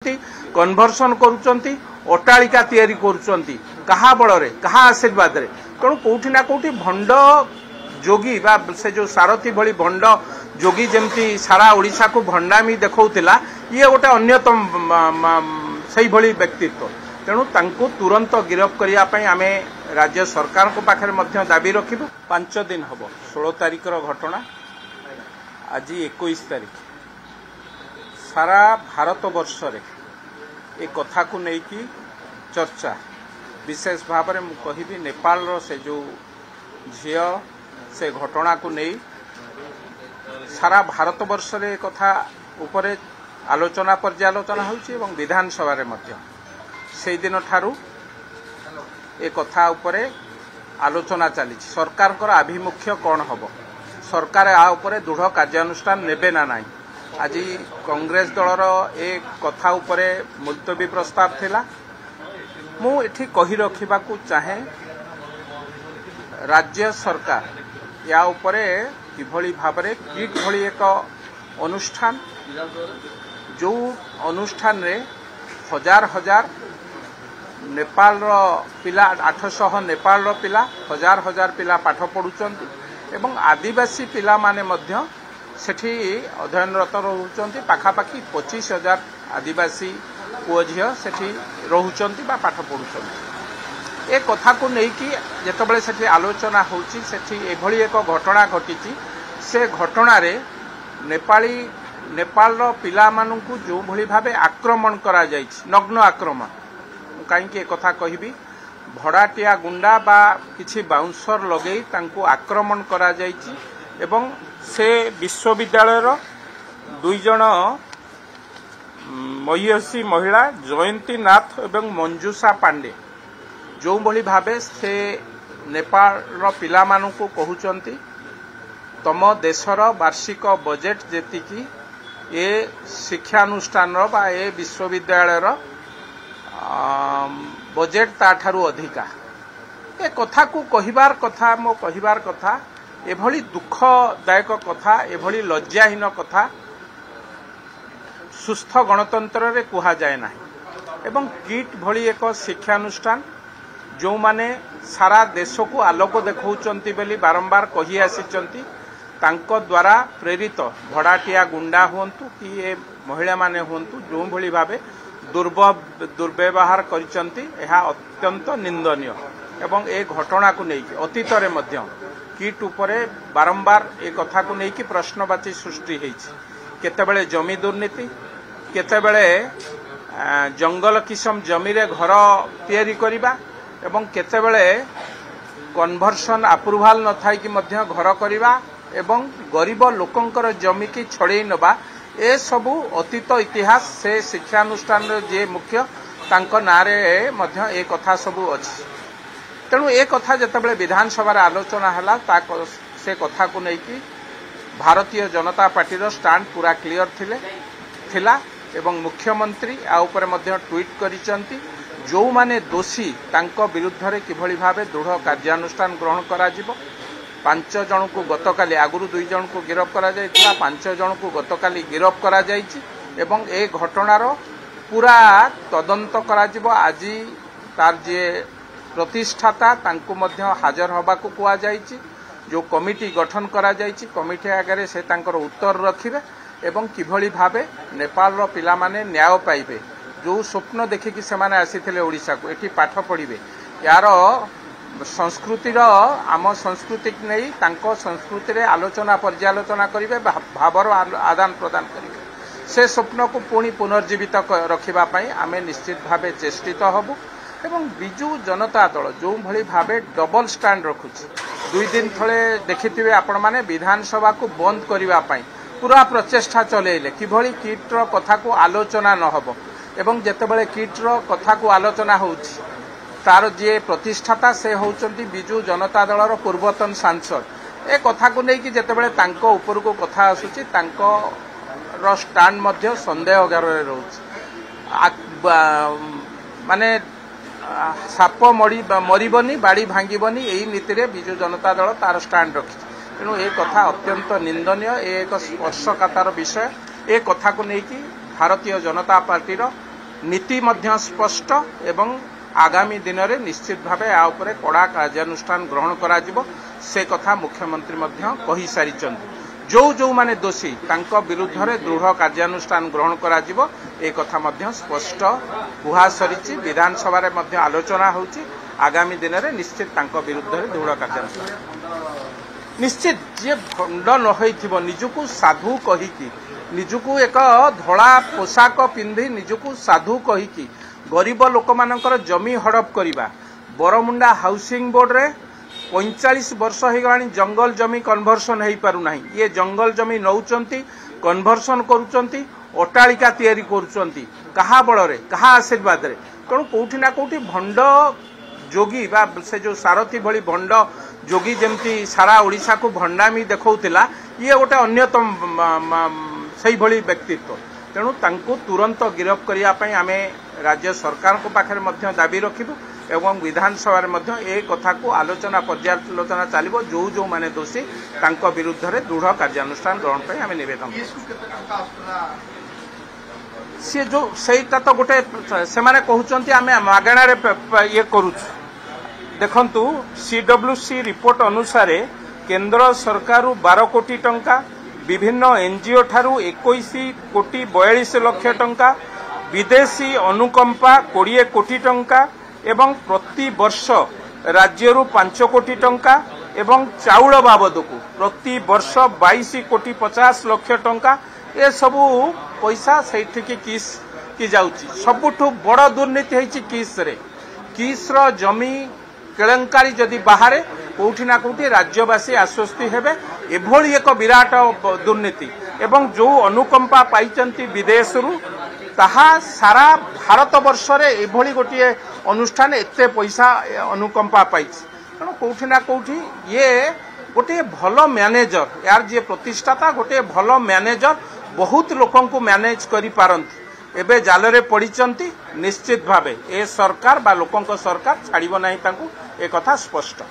Conversion करुचंती अट्टालिका तैयारी करुचंती कहा बड़े कहा आशीर्वाद रे तेणु कोठी ना कोठी भंड जोगी बा से जो सारथी भली भंड जोगी जमती सारा ओडिशा को भंडामी देखौतिला ये गोटे अन्यतम सही भली व्यक्तित्व तेणु तांको तुरंत गिरफ करिया पई आमे राज्य सरकार को पाखरे मध्य दाबी रखिबु। 5 दिन हबो 16 तारिख रो घटना आज 21 तारिख सारा भारत वर्ष रे ए कथा को लेकिन चर्चा विशेष भाव में मुझे नेपाल रो से जो झील से घटना को नहीं सारा भारत वर्ष रे कथा उपरे आलोचना पर्यालोचना होउछि एवं विधानसभा रे मध्य से दिन ठारू ए कथा उपरे आलोचना चली सरकार को आभिमुख्य कौन हम सरकार आ उपरे दृढ़ कार्यानुष्ठान नेबे ना नहीं। आज कांग्रेस दलर एक कथा उपरे मुलतवी प्रस्ताव थिला मु एठी कहि रखिबा को चाहे राज्य सरकार या उपरे किभली भाबरे किट भली एक अनुष्ठान जो अनुष्ठान रे हजार हजार नेपाल रो पिला 800 नेपाल रो पिला हजार हजार पिला पाठ पढुचंती एवं आदिवासी पिला माने मध्य सेठी अध्ययनरत रहउचंती पाखापाखी 25,000 आदिवासी पुओ झियो सेठी रहउचंती बा पाठ पढुचंती। ए कथा को नै कि जेतबेले सेठी आलोचना होउची सेठी एभली एक घटना घटिची से घटना रे नेपाल रो पिला माननकु जो भली भाबे आक्रमण करा जायछि नग्न आक्रमण काईकि कथा कहिबी भड़ाटिया गुंडा बा किछि बाउंसर लगेई तांको आक्रमण करा जायछि एवं से विश्वविद्यालय दुई जन महिषी महिला जयंती नाथ एवं मंजूषा पांडे जो भली भाबे से नेपाल पिला मानू को कहउचंती तम देशर वार्षिक बजेट जेतिकी ए शिक्षानुष्ठान बा ए विश्वविद्यालय बजेट ताठारू अधिका ए कथा को कहिबार कथा मो कहिबार कथा एभली दुखदायक कथा एभली लज्जाहीन कथा सुस्थ गणतंत्र रे कुहा जाए ना एवं किट भली एक शिक्षानुष्ठान जो माने सारा देश को आलोक देखौचंती बेली बारंबार कहि आसीचंती तांको द्वारा प्रेरित भड़ाटिया गुंडा हुंतु कि ए महिला माने हुंतु जो भली भाबे दुर्व्यवहार करिचंती एहा अत्यंत निंदनीय एवं ए घटना को नहीं अतीत रे मध्य किट उपरे बारंबार ए कथा को नहीं प्रश्नवाची सृष्टि होइछि केतेबेले जमी दुर्नीति केतेबेले जंगल किसम जमी रे घर तैयारी करिबा एवं केतेबेले कन्भर्सन अप्रूवाल न थाई कि मध्य घर करिबा एवं गरीब लोकंकर जमी की छड़े नबा ए सबु अतीत इतिहास से शिक्षानुष्ठान जे मुख्य तांको नारे मध्य ए कथा सबु अछि तेणु ए कथा जतबेले विधानसभा आलोचना हला से कथा को नहीं कि भारतीय जनता पार्टी रो स्टैंड पूरा क्लियर थिला एवं मुख्यमंत्री आ ऊपर मध्य ट्वीट करिसंती जो माने दोषी तांको विरुद्ध रे किभली भाबे दृढ़ कार्यानुष्ठान ग्रहण करा जिवो 5 जन को गतकाली आगुरु 2 जन को गिरफ करा जायतिला 5 जन को गतकाली गिरफ करा जायछि एवं ए घटनार पूरा तदंत करा जिवो। आज तार जे प्रतिष्ठाता तांको मध्य हाजर हबा को कुआ जायछि जो कमिटी गठन करा जायछि कमिटी आगे से तांकर उत्तर रखिबे एवं किभली भाबे नेपाल रो पिला माने न्याय पाइबे जो स्वप्न देखि कि सेमाने आसीथिले ओडिसा को एठी पाठ पढिबे यार संस्कृतिर आम संस्कृति नहीं तांको संस्कृति रे आलोचना पर्यालोचना करिवे भावर आदान प्रदान करिवे से स्वप्न को पुणी पुनर्जीवित रखिबा पई आमे निश्चित भावे चेष्टित हबु एवं बिजू जनता दल जो भली भावे डबल स्टैंड रखुछि 2 दिन थळे देखिथिबे आपण माने विधानसभा को बंद करिबा पई पूरा प्रचेष्टा चलेइले किभली किट रो कथा को आलोचना न हबो एवं जेतेबेले किट रो कथा को आलोचना होउछि तार जे प्रतिष्ठाता से होउचंती बिजू जनता दलर पूर्वतन सांसद ए कथा को नहीं कि जेतेबेले तांको ऊपर को कथा आसुची तांको रो स्टैंड मध्य संदेह घरे रहउछि माने साप मरिबनी बाड़ी भांगिबनी एही नीति रे बिजू जनता दल तार स्टैंड रखि तेणु ए कथा अत्यंत निंदनीय एक स्पर्शकातर विषय ए कथा को नहीं कि भारतीय जनता पार्टी नीति मध्य स्पष्ट एवं आगामी दिन में निश्चित भाव या उपरे कड़ा कार्यानुष्ठान ग्रहण करा जिवो से कथा मुख्यमंत्री मध्य कहि सारिचंती। जो माने दोषी तांको विरुद्ध रे दृढ़ कार्यानुष्ठान ग्रहण करा जिवो ए कथा मध्य स्पष्ट कुहा सरिछि। विधानसभा रे मध्य आलोचना होउछि। आगामी दिन में निश्चित तांको विरुद्ध रे दृढ़ कार्यानुष्ठान निश्चित जे भंड न होइथिबो निजुकु साधु कहिकी निजुकु एक धड़ा पोशाक पिंधि निजुकु साधु कहिकी गरीब लोक मानकर जमी हड़प करिबा बरमुंडा हाउसिंग बोर्ड रे 45 वर्ष हो गलानी जंगल जमी कन्वर्सन हो पारु नाही। ये जंगल जमी नौचंती कन्वर्सन करूचंती अट्टालिका तैयारी करूचंती कहा बल रे कहा आशीर्वाद रे। तेणु कोठी ना कोठी भंड जोगी बा से जो सारथी भली भंड जोगी जमती सारा ओडिशा को भंडामी देखौतिला ये गोटे अन्यतम सही भली व्यक्तित्व। तेणु तांको तुरंत गिरफ करिया पई आमे राज्य सरकार को पाखरे मध्य दाबी रखिबु एवं विधानसभा मध्य ए कथा को आलोचना पर्यालोचना चलिबो। जो माने दोषी तांको विरुद्ध रे दृढ़ कार्यानुष्ठान ग्रहण पई आमे निवेदन सी जो सेटा तो गोटे से माने कहउचंती आमे मागणा रे ये करूछु। देखंतु सीडब्ल्यूसी रिपोर्ट अनुसार केंद्र सरकार 12 कोटी टंका विभिन्न एनजीओ ठारू 21 कोटी 42 लाख टंका विदेशी अनुकंपा 20 कोटी टंका एवं प्रति वर्ष राज्यरू 5 कोटी टंका एवं चाउल बाबद को प्रति वर्ष 22 कोटी 50 लाख टंका ए सबू पैसा सेठी किस की जाउची। सबुठु बड़ दुर्नीति है किस रो जमी केलेंकारी जदि बाहर कोठी ना कोठी राज्यवासी आश्वस्ति हेबे एभली एक विराट दुर्नीति एवं जो अनुकंपा पाइचंती विदेश रु ताहा सारा भारत वर्ष रे एभली गोटे अनुष्ठान एते पैसा अनुकंपा पाइछि। तेणु कोठी ना कोठी ये गोटे भल मैनेजर यार जे प्रतिष्ठाता गोटे भल मैनेजर बहुत लोकन को मैनेज करि पारंती एबे जालरे पड़िचंती। निश्चित भावे ए सरकार बा लोकन को सरकार छाड़िबो नाही तांकू ए कथा स्पष्ट।